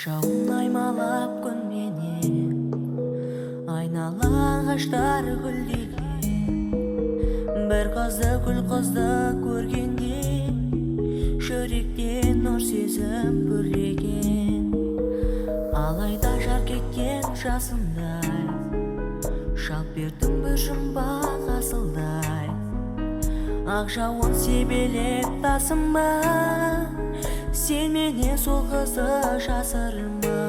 Ақшауын аймалап күн менен, айнала ағаштар гүлдеген. Бір қызды гүл қызды көргенде, жүректен нұр сезім бүрлеген. Алайда жар кеткен жасымдай, шалп бердің бір жұмбақ асылдай. Ақжауын себелеп тасыма, сен менен сол қызды жасырма.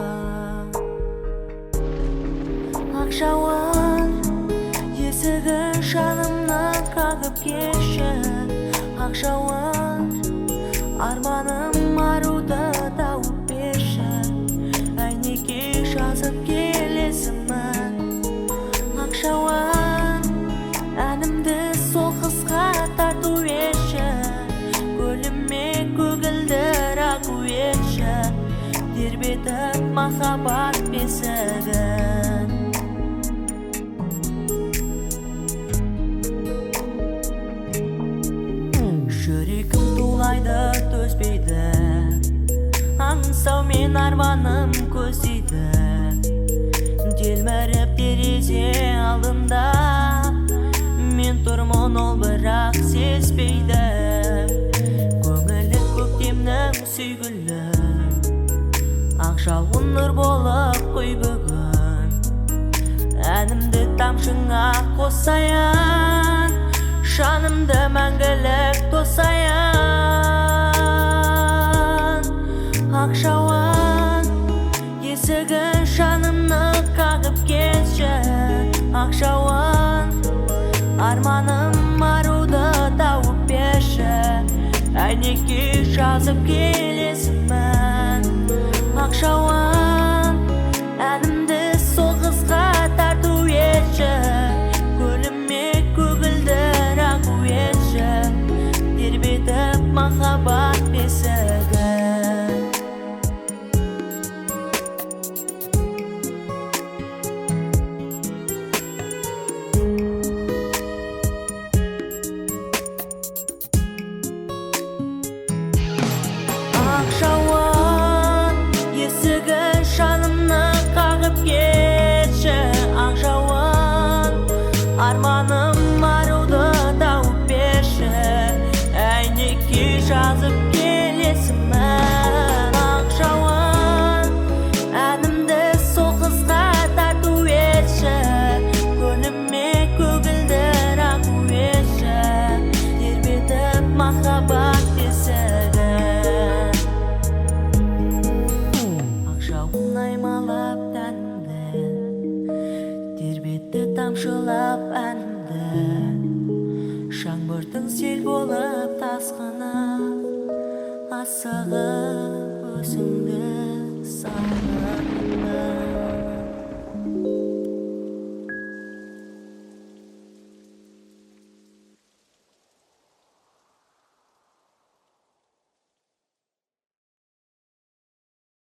Ақжауын есігін жанымнан қағып келші. Ақжауын арманым аруды тауып берші. Әйнекке жазып келесімі. Ақжауын әнімді сол қызға тарту етші. Көліме көгілдір ақу етші. Тербетіп махаббат бесігін. Жүрегім тулайды төзбейді, аңсау мен арманым көздейді. Телміріп терезе алдында, мен тұрмын ол бірақ сезбейді. Көңілі көктемнің сүйгілі, ақжауын нұр болып қой бүгін. Әнімді тамшыңа қосайын, жанымды мәңгілік тосайын. Ақжауын есігін жанымны қағып келші. Ақжауын арманым аруды тауып берші. Әйнекке жазып келесімін. Ақжауын әнімді сол қызға тарту етші. Көліме көгілдір ақу етші. Тербетіп махаббат бесігін. Ақжауын есігін жанымны қағып кетші. Ақжауын арманым аруды тауып берші. Әйнекке жазып келесімін. Ақжауын әнімді сол қызға тарту етші. Көліме көгілдір ақу етші. Тербетіп махаббат бесігін. Ақжауын аймалап тәнімді, тербетті тамшылап әнімді. Жаңбырдың сел болып тасқынып, асығып өзіңді сағындым.